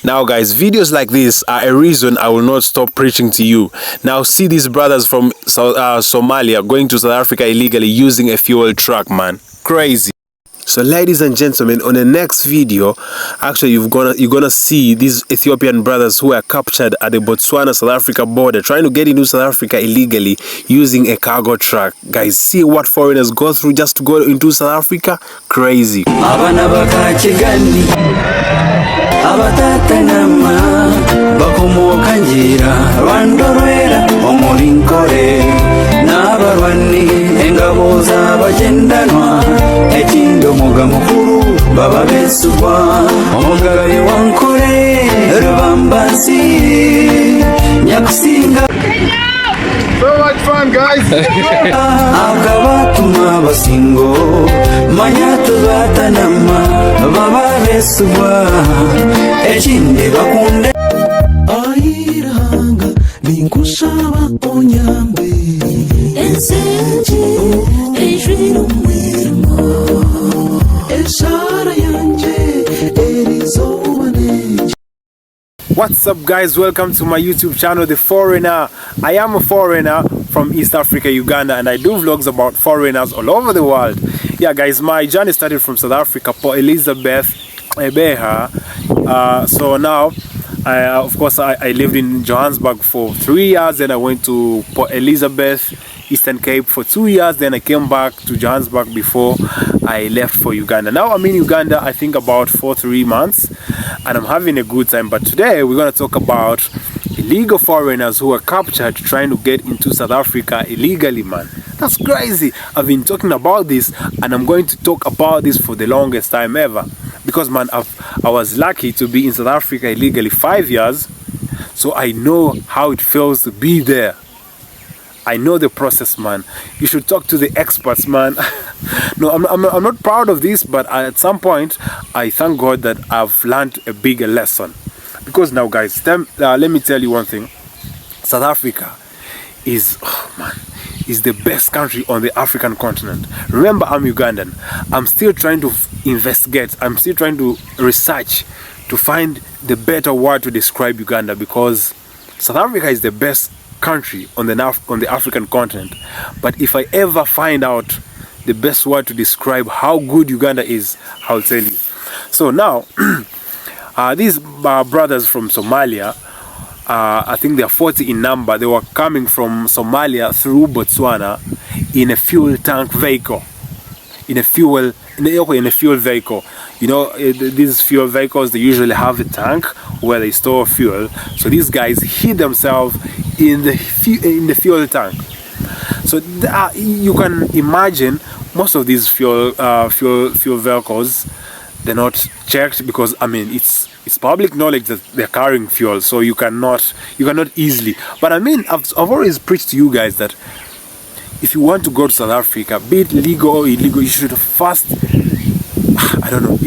Now guys, videos like this are a reason I will not stop preaching to you. Now see these brothers from Somalia going to South Africa illegally using a fuel truck, man. Crazy. So ladies and gentlemen, on the next video, actually you're gonna see these Ethiopian brothers who were captured at the Botswana-South Africa border trying to get into South Africa illegally using a cargo truck. Guys, see what foreigners go through just to go into South Africa? Crazy. Baba besubwa omugabe wankole rubambasi nyakusinga. So much fun, guys. Akabatuma basingo manyatu batanama baba besubwa ekinde bakunde ayiranga ninkusaba onyambe ensenje ejwiro mwirimo. What's up guys, welcome to my YouTube channel The Foreigner. I am a foreigner from East Africa, Uganda, and I do vlogs about foreigners all over the world. Yeah guys, my journey started from South Africa, Port Elizabeth, Ebeha. So now of course I lived in Johannesburg for 3 years, then I went to Port Elizabeth, Eastern Cape for 2 years, then I came back to Johannesburg before I left for Uganda. Now I'm in Uganda, I think about 3 months, and I'm having a good time. But today we're going to talk about illegal foreigners who are captured trying to get into South Africa illegally, man. That's crazy. I've been talking about this, and I'm going to talk about this for the longest time ever. Because man, I was lucky to be in South Africa illegally 5 years, so I know how it feels to be there. I know the process, man. You should talk to the experts, man. No, I'm not proud of this, but at some point, I thank God that I've learned a bigger lesson. Because now, guys, let me tell you one thing. South Africa is, oh man, is the best country on the African continent. Remember, I'm Ugandan. I'm still trying to investigate. I'm still trying to research to find the better word to describe Uganda, because South Africa is the best country on the African continent. But if I ever find out the best word to describe how good Uganda is, I'll tell you. So now these brothers from Somalia, I think they are 40 in number. They were coming from Somalia through Botswana in a fuel tank vehicle, in a fuel vehicle. You know, these fuel vehicles, they usually have a tank where they store fuel. So these guys hid themselves in the fuel tank. So you can imagine most of these fuel vehicles, they're not checked, because I mean it's public knowledge that they're carrying fuel, so you cannot easily. But I mean, I've always preached to you guys that if you want to go to South Africa, be it legal or illegal, you should first, I don't know,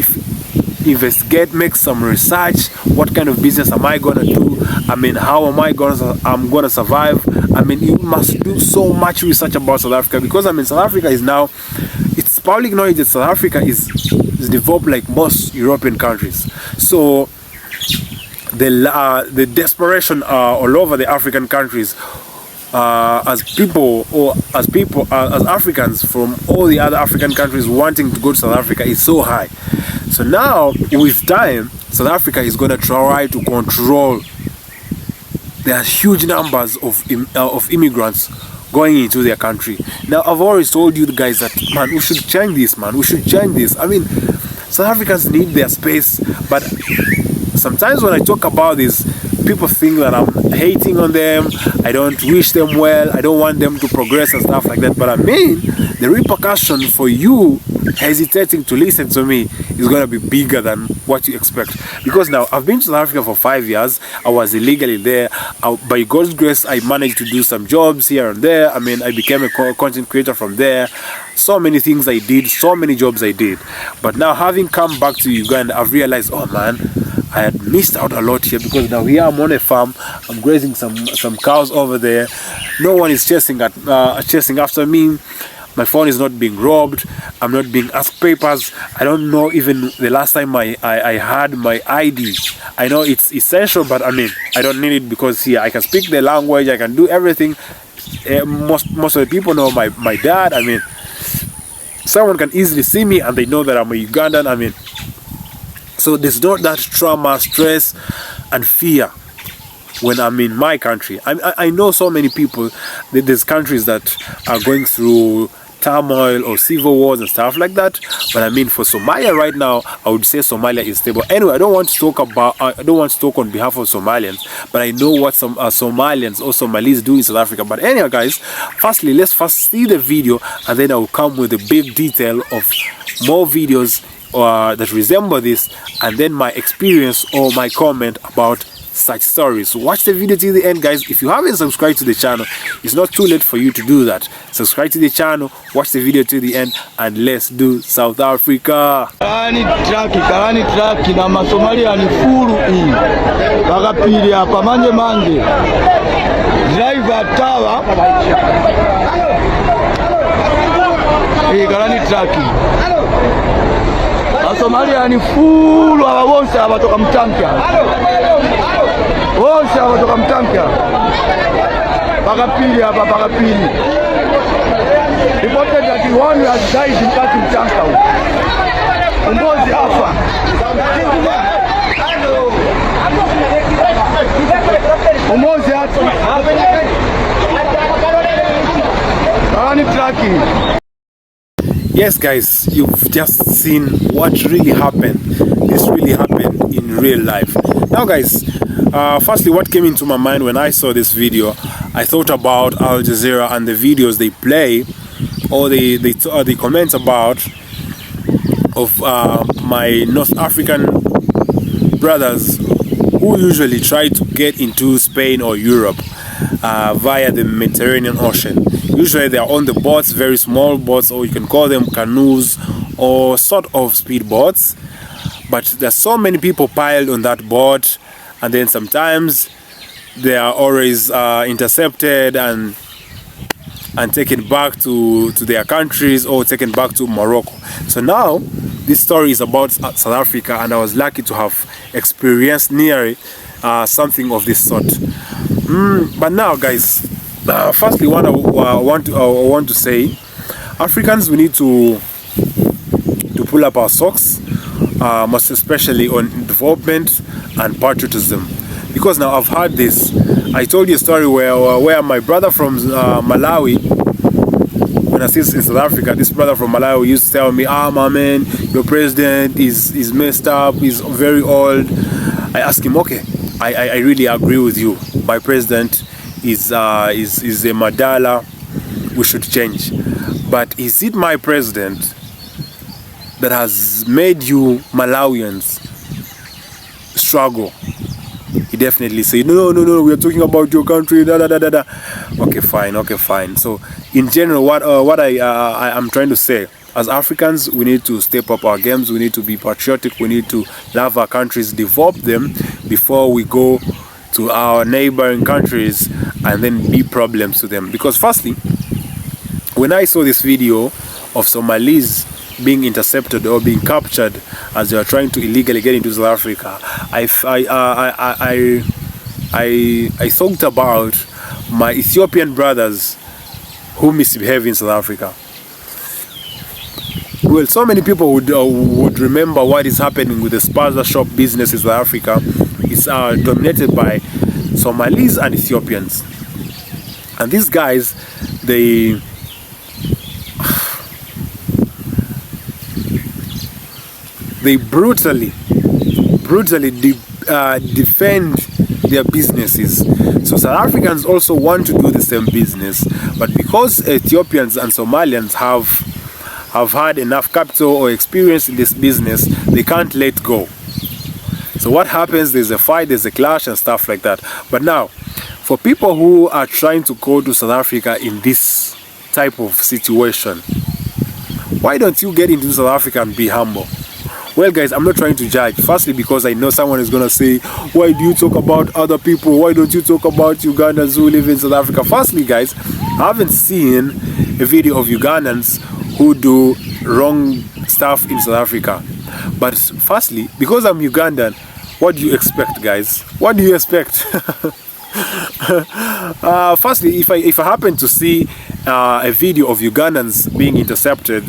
investigate, make some research. What kind of business am I gonna do? I mean, how am I gonna survive? I mean, you must do so much research about South Africa, because I mean, South Africa is now, it's public knowledge that South Africa is developed like most European countries. So the desperation all over the African countries, as Africans from all the other African countries wanting to go to South Africa is so high. So now with time, South Africa is going to try to control. There are huge numbers of immigrants going into their country. Now I've always told you guys that, man, we should change this, man. We should change this. I mean, South Africans need their space, but sometimes when I talk about this, people think that I'm hating on them, I don't wish them well, I don't want them to progress and stuff like that. But I mean, the repercussion for you hesitating to listen to me is going to be bigger than what you expect. Because now I've been to South Africa for 5 years. I was illegally there. By God's grace, I managed to do some jobs here and there. I mean, I became a content creator from there. So many things I did, so many jobs I did. But now, having come back to Uganda, I've realized, oh man, I had missed out a lot here, because now here I'm on a farm, I'm grazing some cows over there. No one is chasing after me. My phone is not being robbed. I'm not being asked papers. I don't know even the last time I had my ID. I know it's essential, but I mean, I don't need it because here I can speak the language. I can do everything. Most of the people know my dad. I mean, someone can easily see me and they know that I'm a Ugandan. I mean, so there's not that trauma, stress, and fear when I'm in my country. I know so many people. There's countries that are going through turmoil or civil wars and stuff like that, but I mean, for Somalia right now, I would say Somalia is stable. Anyway, I don't want to talk on behalf of Somalians, but I know what some Somalians or Somalis do in South Africa. But anyway, guys, firstly, let's first see the video, and then I will come with a big detail of more videos that resemble this, and then my experience or my comment about such stories. So watch the video till the end, guys. If you haven't subscribed to the channel, it's not too late for you to do that. Subscribe to the channel, watch the video till the end, and let's do South Africa. Karani traki na Somalia ni furu hii wakapili hapa mange driver tawa hii karani traki Somalia ni furu aba wonse abatoka mtanka wonse abatoka mtanka bakapili hapa bakapili reported that one has died in that mtanka Mbozi afa Mbozi afa karani traki. Yes, guys, you've just seen what really happened. This really happened in real life. Now, guys, firstly, what came into my mind when I saw this video, I thought about Al Jazeera and the videos they play, or the comments about of my North African brothers who usually try to get into Spain or Europe via the Mediterranean Ocean. Usually they are on the boats, very small boats, or you can call them canoes or sort of speed boats. But there's so many people piled on that boat, and then sometimes they are always intercepted and taken back to their countries or taken back to Morocco. So now this story is about South Africa, and I was lucky to have experienced near something of this sort. But now, guys, firstly, what I want to say, Africans, we need to pull up our socks, most especially on development and patriotism. Because now I've heard this. I told you a story where my brother from Malawi, when I was in South Africa, this brother from Malawi used to tell me, my man, your president is messed up, he's very old. I asked him, okay, I really agree with you. My president is a Madala, we should change. But is it my president that has made you Malawians struggle? He definitely said, no, we are talking about your country, da da da da da. Okay, fine. So in general, what I'm trying to say, as Africans, we need to step up our games, we need to be patriotic, we need to love our countries, develop them before we go to our neighboring countries and then be problems to them. Because firstly, when I saw this video of Somalis being intercepted or being captured as they are trying to illegally get into South Africa, I thought about my Ethiopian brothers who misbehave in South Africa. Well, so many people would remember what is happening with the spaza shop business in South Africa. It's dominated by Somalis and Ethiopians, and these guys, they brutally defend their businesses. So South Africans also want to do the same business, but because Ethiopians and Somalians have had enough capital or experience in this business, they can't let go. So what happens, there's a fight, there's a clash and stuff like that. But now, for people who are trying to go to South Africa in this type of situation, why don't you get into South Africa and be humble? Well, guys, I'm not trying to judge. Firstly, because I know someone is going to say, why do you talk about other people? Why don't you talk about Ugandans who live in South Africa? Firstly, guys, I haven't seen a video of Ugandans who do wrong stuff in South Africa. But firstly, because I'm Ugandan, what do you expect, guys? What do you expect? Firstly, if I happen to see a video of Ugandans being intercepted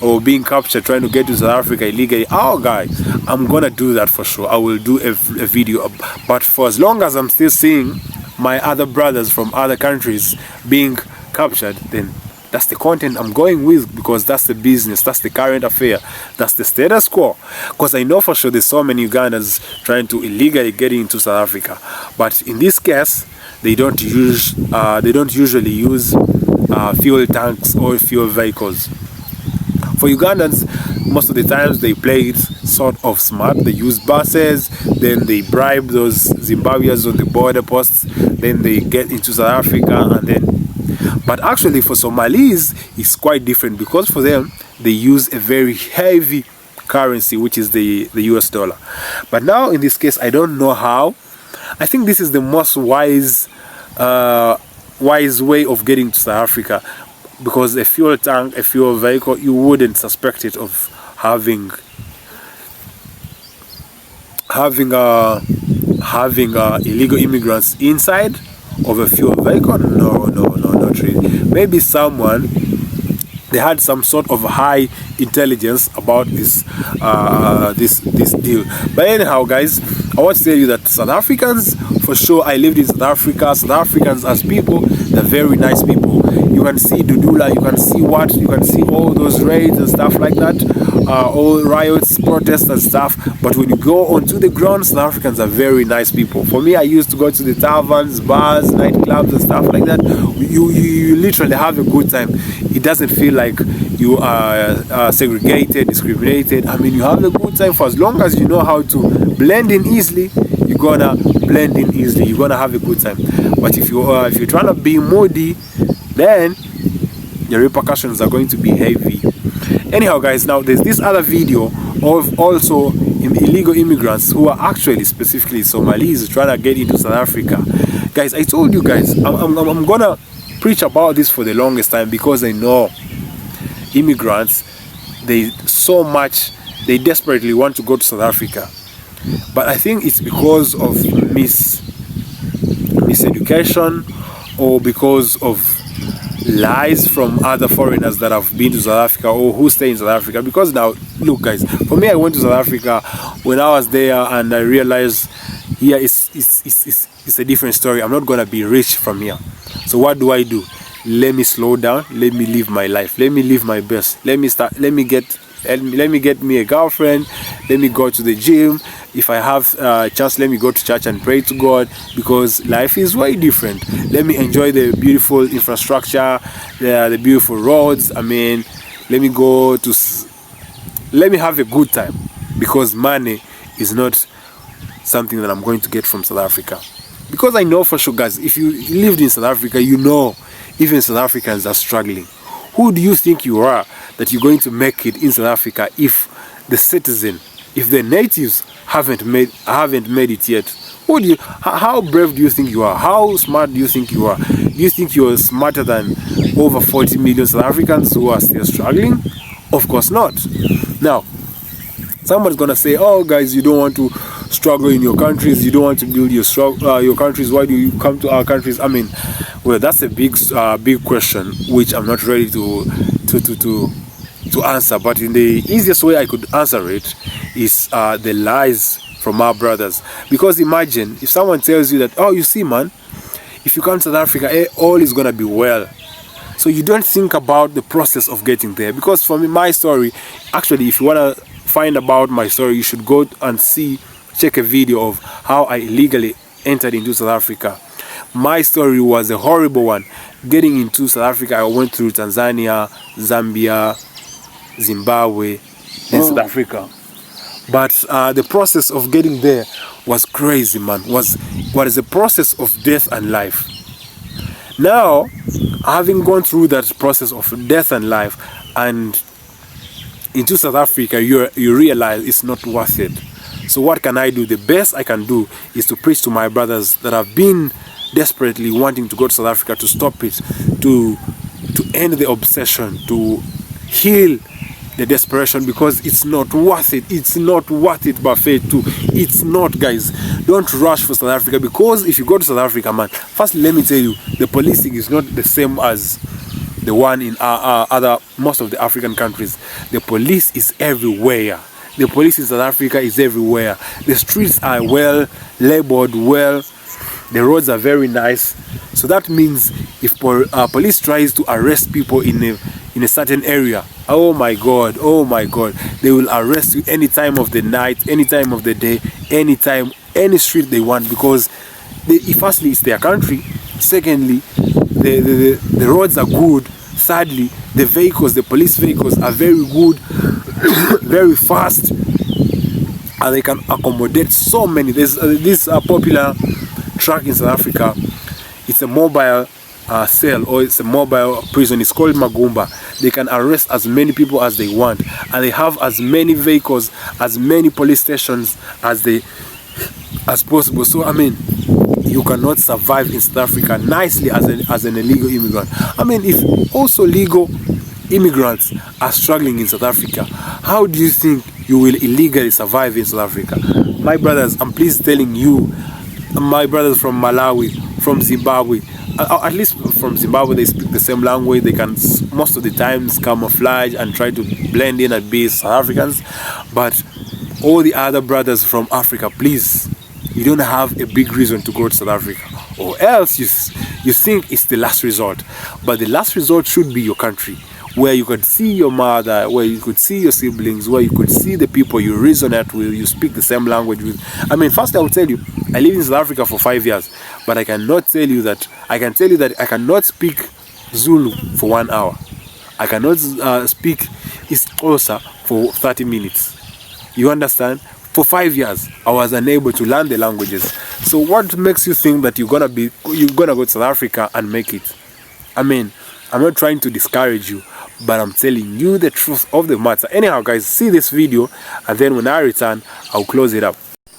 or being captured trying to get to South Africa illegally, oh guys, I'm gonna do that for sure. I will do a video. But for as long as I'm still seeing my other brothers from other countries being captured, then that's the content I'm going with, because that's the business, that's the current affair, that's the status quo. Because I know for sure there's so many Ugandans trying to illegally get into South Africa, but in this case they don't usually use fuel tanks or fuel vehicles. For Ugandans, most of the times they play it sort of smart. They use buses, then they bribe those Zimbabweans on the border posts, then they get into South Africa, and then. But actually for Somalis, it's quite different, because for them, they use a very heavy currency, which is the US dollar. But now in this case, I don't know how. I think this is the most wise way of getting to South Africa, because a fuel tank, a fuel vehicle, you wouldn't suspect it of having illegal immigrants inside of a fuel vehicle. No, not really. Maybe someone, they had some sort of high intelligence about this deal. But anyhow, guys, I want to tell you that South Africans, for sure, I lived in South Africa. South Africans as people, they're very nice people. You can see Dudula, you can see all those raids and stuff like that, all riots, protests and stuff. But when you go onto the ground, South Africans are very nice people. For me, I used to go to the taverns, bars, nightclubs and stuff like that. You literally have a good time. It doesn't feel like you are segregated, discriminated. I mean, you have a good time. For as long as you know how to blend in easily, you're gonna blend in easily. You're gonna have a good time. But if you're trying to be moody, then the repercussions are going to be heavy. Anyhow, guys, now there's this other video of also illegal immigrants who are actually specifically Somalis trying to get into South Africa. Guys, I told you guys, I'm gonna preach about this for the longest time, because I know immigrants, they desperately want to go to South Africa. But I think it's because of miseducation, or because of lies from other foreigners that have been to South Africa or who stay in South Africa. Because now, look guys, for me, I went to South Africa when I was there, and I realized here it's a different story. I'm not gonna be rich from here. So what do? Let me slow down, let me live my life, let me live my best, let me get me a girlfriend, let me go to the gym. If I have a chance, let me go to church and pray to God, because life is way different. Let me enjoy the beautiful infrastructure, the beautiful roads. I mean, let me have a good time, because money is not something that I'm going to get from South Africa. Because I know for sure, guys, if you lived in South Africa, you know even South Africans are struggling. Who do you think you are that you're going to make it in South Africa if the natives haven't made it yet? How brave do you think you are? How smart do you think you are? Do you think you're smarter than over 40 million South Africans who are still struggling? Of course not. Now, someone's gonna say, oh guys, you don't want to struggle in your countries, you don't want to build your countries, why do you come to our countries? I mean, well, that's a big question, which I'm not ready to answer. But in the easiest way I could answer it is the lies from our brothers. Because imagine if someone tells you that, oh, you see, man, if you come to South Africa, all is gonna be well. So you don't think about the process of getting there. Because for me, my story, actually, if you wanna find about my story, you should go and check a video of how I illegally entered into South Africa. My story was a horrible one. Getting into South Africa, I went through Tanzania, Zambia, Zimbabwe, and South Africa. But the process of getting there was crazy, man. What is the process of death and life? Now, having gone through that process of death and life, and into South Africa, you realize it's not worth it. So what can I do? The best I can do is to preach to my brothers that have been desperately wanting to go to South Africa, to stop it, to to end the obsession, to heal the desperation, because it's not worth it. It's not worth it, buffet too. It's not, guys. Don't rush for South Africa, because if you go to South Africa, man, first let me tell you, the policing is not the same as the one in most of the African countries. The police is everywhere. The police in South Africa is everywhere. The streets are well labeled, well. The roads are very nice. So that means if police tries to arrest people in a certain area, oh my God, they will arrest you any time of the night, any time of the day, anytime, any street they want, because firstly, it's their country. Secondly, the roads are good. Thirdly, the police vehicles are very good, very fast, and they can accommodate so many. There's this popular truck in South Africa. It's a mobile cell, or it's a mobile prison. It's called Magumba. They can arrest as many people as they want, and they have as many vehicles, as many police stations as possible. So I mean, you cannot survive in South Africa nicely as an illegal immigrant. I mean, if also legal immigrants are struggling in South Africa, how do you think you will illegally survive in South Africa? My brothers, I'm pleased telling you, my brothers from Malawi, from Zimbabwe, at least from Zimbabwe, they speak the same language. They can most of the times camouflage and try to blend in and be South Africans. But all the other brothers from Africa, please, you don't have a big reason to go to South Africa, or else you think it's the last resort. But the last resort should be your country, where you could see your mother, where you could see your siblings, where you could see the people you resonate with, you speak the same language with. I mean, first I will tell you, I lived in South Africa for 5 years, but I can tell you that I cannot speak Zulu for 1 hour. I cannot speak isiXhosa for 30 minutes. You understand? For 5 years, I was unable to learn the languages. So what makes you think that you're gonna go to South Africa and make it? I mean, I'm not trying to discourage you, but I'm telling you the truth of the matter. Anyhow, guys, see this video, and then when I return, I'll close it up.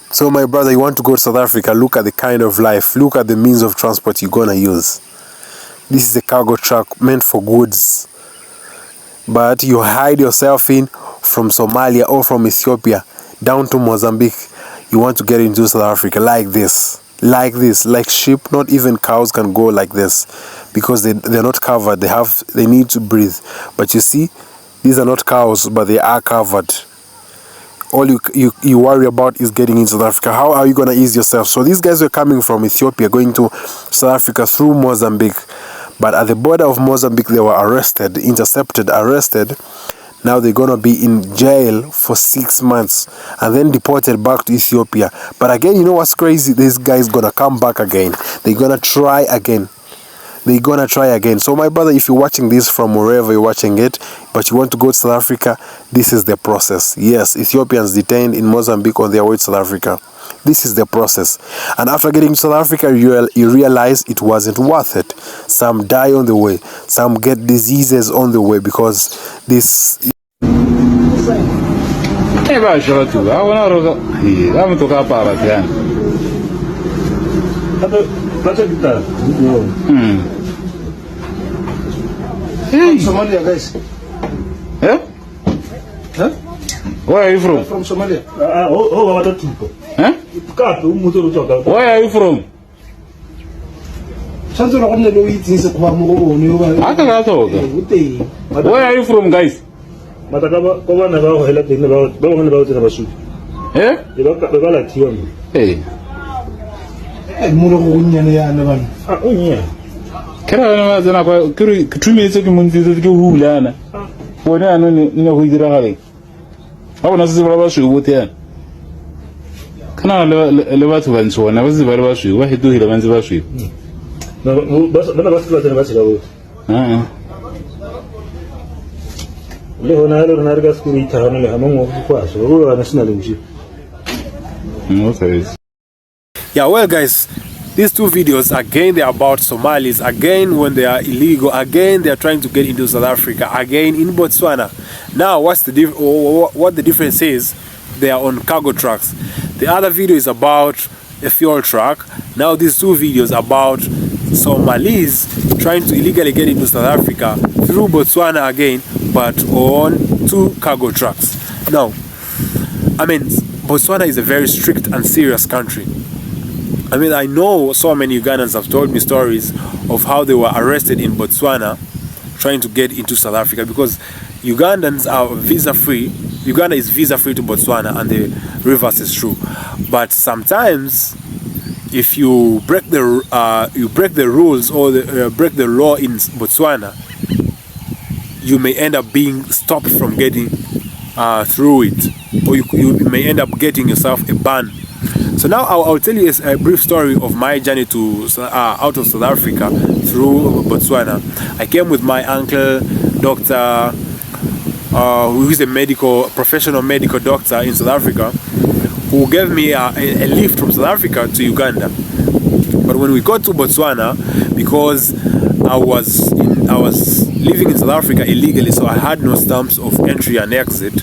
So my brother, you want to go to South Africa, look at the kind of life, look at the means of transport you're gonna use. This is a cargo truck meant for goods, but you hide yourself in from Somalia or from Ethiopia down to Mozambique. You want to get into South Africa like this, like sheep. Not even cows can go like this, because they're not covered. They need to breathe. But you see, these are not cows, but they are covered. All you worry about is getting into South Africa. How are you gonna ease yourself? So these guys were coming from Ethiopia, going to South Africa through Mozambique, but at the border of Mozambique they were arrested, intercepted, arrested. Now they're gonna be in jail for 6 months and then deported back to Ethiopia. But again, you know what's crazy? This guy's gonna come back again. They're gonna try again. So my brother, if you're watching this from wherever you're watching it, but you want to go to South Africa, this is the process. Yes, Ethiopians detained in Mozambique on their way to South Africa. This is the process. And after getting to South Africa, you realize it wasn't worth it. Some die on the way. Some get diseases on the way, because this... Somalia, guys. Yeah? Huh? Where are you from? From Somalia. Huh? Where are you from? Where are you from, guys? Yeah? Hey. Kera zana kwa kutumia hizo kimunzi zake hulana. Bona no huidira hali. Abo nasizi bala bashu wote yana. Kana le batho bantsho na bazi bala bashu wa hidu hila banzi bashu. Bana basi batho basi labo. Le hona lo na riga skuri thana le hamongo kwaso ro national nji. Okay. Yeah, well guys, these two videos, again, they're about Somalis. Again, when they are illegal. Again, they are trying to get into South Africa. Again, in Botswana. Now, what the difference is, they are on cargo trucks. The other video is about a fuel truck. Now, these two videos about Somalis trying to illegally get into South Africa through Botswana again, but on 2 cargo trucks. Now, I mean, Botswana is a very strict and serious country. I mean, I know so many Ugandans have told me stories of how they were arrested in Botswana trying to get into South Africa, because Ugandans are visa-free. Uganda is visa-free to Botswana, and the reverse is true. But sometimes, if you break the rules or break the law in Botswana, you may end up being stopped from getting through it, or you may end up getting yourself a ban. So now I'll tell you a brief story of my journey to out of South Africa through Botswana. I came with my uncle, doctor, who is a professional medical doctor in South Africa, who gave me a lift from South Africa to Uganda. But when we got to Botswana, because I was living in South Africa illegally, so I had no stamps of entry and exit,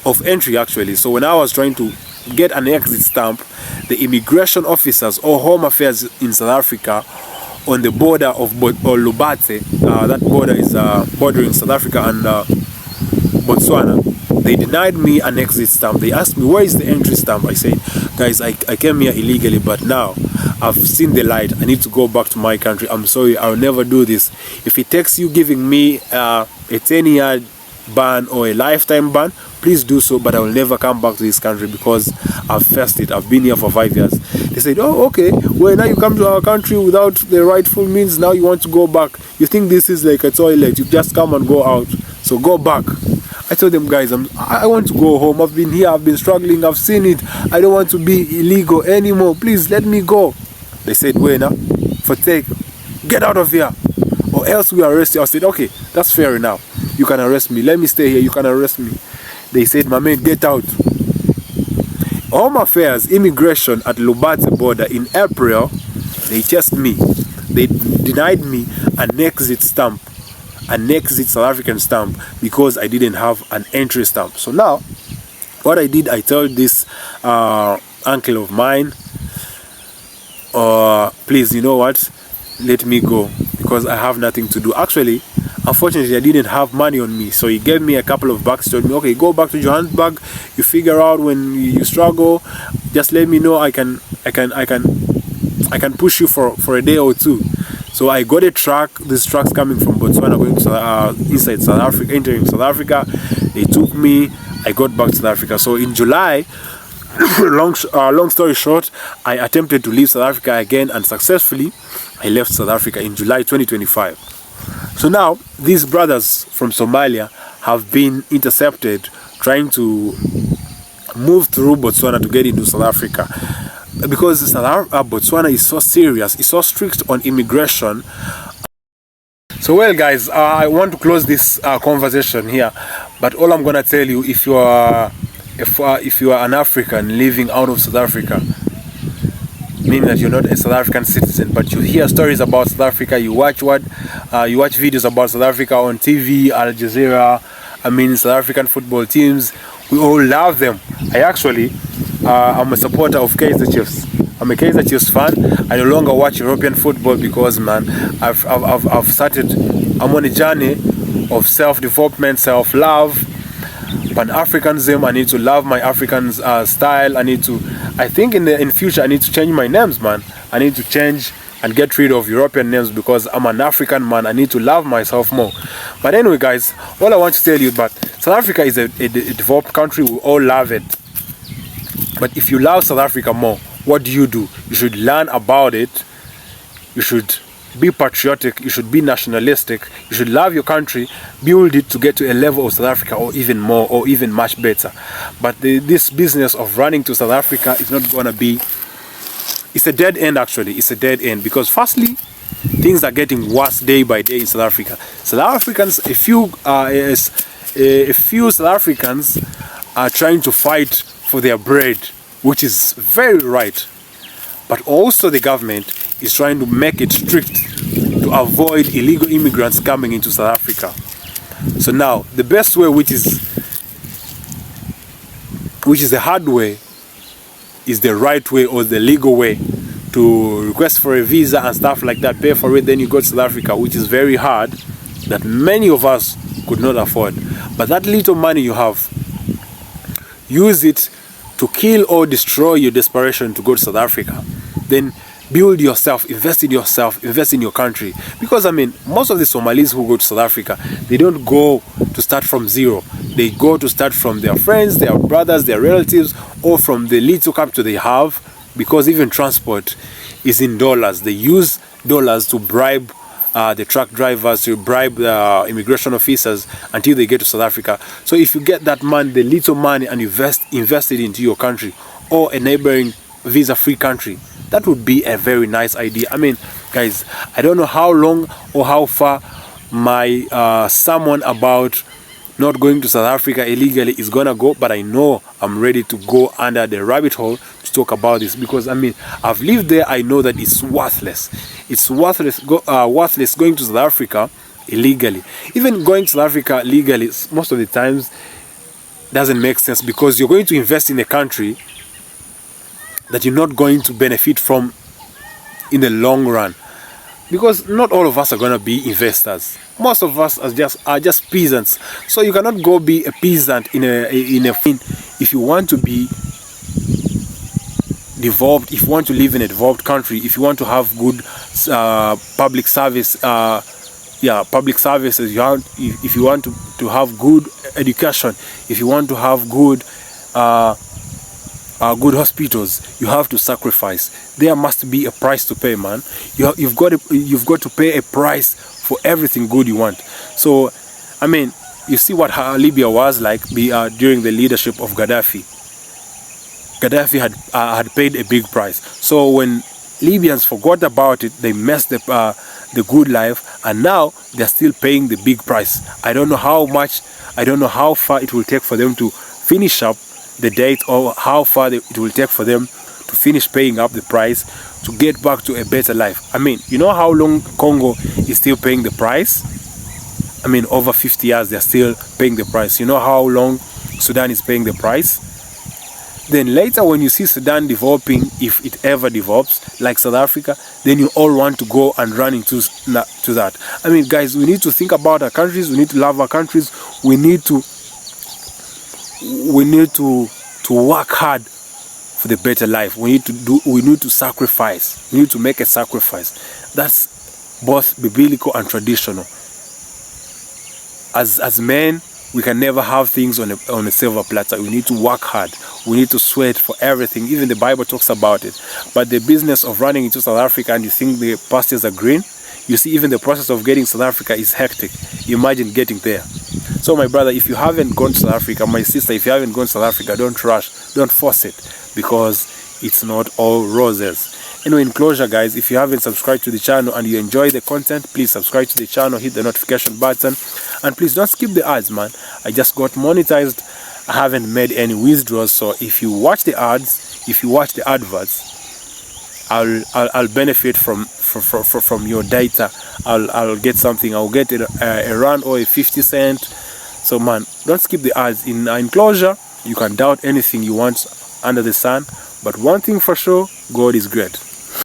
of entry actually. So when I was trying to get an exit stamp, the immigration officers or home affairs in South Africa on the border of Lubate, that border is bordering South Africa and Botswana, they denied me an exit stamp. They asked me, where is the entry stamp? I said, guys, I came here illegally, but now I've seen the light. I need to go back to my country. I'm sorry, I'll never do this. If it takes you giving me a 10-year ban or a lifetime ban, please do so, but I will never come back to this country because I've faced it. I've been here for 5 years. They said, oh, okay, well, now you come to our country without the rightful means, now you want to go back. You think this is like a toilet, you just come and go out, so go back. I told them, guys, I want to go home. I've been here, I've been struggling, I've seen it. I don't want to be illegal anymore. Please let me go. They said, wait now, get out of here, or else we arrest you. I said, okay, that's fair enough. You can arrest me. Let me stay here. You can arrest me. They said, my man, get out. Home Affairs, immigration at Lubate border in April, they chased me. They denied me an exit stamp, an exit South African stamp, because I didn't have an entry stamp. So now, what I did, I told this uncle of mine, please, you know what, let me go, because I have nothing to do. Actually, unfortunately, I didn't have money on me, so he gave me a couple of bucks. Told me, okay, go back to Johannesburg. You figure out when you struggle, just let me know. I can push you for a day or two. So I got a truck. This truck's coming from Botswana, going to inside South Africa, entering South Africa. They took me. I got back to South Africa. So in July, long story short, I attempted to leave South Africa again, and successfully, I left South Africa in July 2025. So now, these brothers from Somalia have been intercepted trying to move through Botswana to get into South Africa. Because Botswana is so serious, it's so strict on immigration. So well guys, I want to close this conversation here. But all I'm going to tell you, if you are an African living out of South Africa, meaning that you're not a South African citizen, but you hear stories about South Africa, you watch videos about South Africa on TV, Al Jazeera, I mean South African football teams, we all love them. I'm a supporter of Kaizer Chiefs. I'm a Kaizer Chiefs fan. I no longer watch European football because, man, I'm on a journey of self-development, self-love, Pan-Africanism. I need to love my African style. I think in future I need to change my names, man. I need to change and get rid of European names because I'm an African man. I need to love myself more. But anyway, guys, all I want to tell you, but South Africa is a developed country. We all love it. But if you love South Africa more, what do? You should learn about it. You should be patriotic. You should be nationalistic. You should love your country, build it to get to a level of South Africa or even more or even much better. But this business of running to South Africa is not going to be, it's a dead end actually. It's a dead end because firstly, things are getting worse day by day in South Africa. South Africans, a few South Africans are trying to fight for their bread, which is very right. But also the government is trying to make it strict to avoid illegal immigrants coming into South Africa. So now, the best way, which is the hard way, is the right way or the legal way to request for a visa and stuff like that, pay for it, then you go to South Africa, which is very hard, that many of us could not afford. But that little money you have, use it to kill or destroy your desperation to go to South Africa. Then build yourself, invest in yourself, invest in your country. Because I mean, most of the Somalis who go to South Africa, they don't go to start from zero. They go to start from their friends, their brothers, their relatives, or from the little capital they have, because even transport is in dollars. They use dollars to bribe the truck drivers, to bribe the immigration officers until they get to South Africa. So if you get that money, the little money, and invest it into your country or a neighboring visa-free country, that would be a very nice idea. I mean, guys, I don't know how long or how far my sermon about not going to South Africa illegally is gonna go, but I know I'm ready to go under the rabbit hole to talk about this, because I mean, I've lived there. I know that it's worthless. It's worthless going to South Africa illegally. Even going to South Africa legally, most of the times doesn't make sense, because you're going to invest in a country that you're not going to benefit from in the long run, because not all of us are going to be investors. Most of us are just peasants. So you cannot go be a peasant in a if you want to be developed, if you want to live in a developed country, if you want to have good public service, public services, if you want to have good education, if you want to have good hospitals, you have to sacrifice. There must be a price to pay, man. You've got to pay a price for everything good you want. So, I mean, you see what Libya was like during the leadership of Gaddafi. Gaddafi had paid a big price. So when Libyans forgot about it, they messed the good life, and now they're still paying the big price. I don't know how much, I don't know how far it will take for them to finish up the date, or how far it will take for them to finish paying up the price to get back to a better life. I mean, you know how long Congo is still paying the price? I mean, over 50 years they're still paying the price. You know how long Sudan is paying the price? Then later, when you see Sudan developing, if it ever develops, like South Africa, then you all want to go and run into that. I mean, guys, we need to think about our countries. We need to love our countries. We need to work hard for the better life. We need to sacrifice. We need to make a sacrifice. That's both biblical and traditional. As men, we can never have things on a silver platter. We need to work hard. We need to sweat for everything. Even the Bible talks about it. But the business of running into South Africa and you think the pastures are green, you see, even the process of getting South Africa is hectic. Imagine getting there. So my brother, if you haven't gone to South Africa, my sister, if you haven't gone to South Africa, don't rush, don't force it, because it's not all roses. Anyway, in closure, guys, if you haven't subscribed to the channel and you enjoy the content, please subscribe to the channel, hit the notification button, and please don't skip the ads, man. I just got monetized. I haven't made any withdrawals, so if you watch the ads, if you watch the adverts, I'll benefit from your data. I'll get something. I'll get a rand or a 50 cent. So man, don't skip the ads. In closure, you can doubt anything you want under the sun, but one thing for sure, God is great.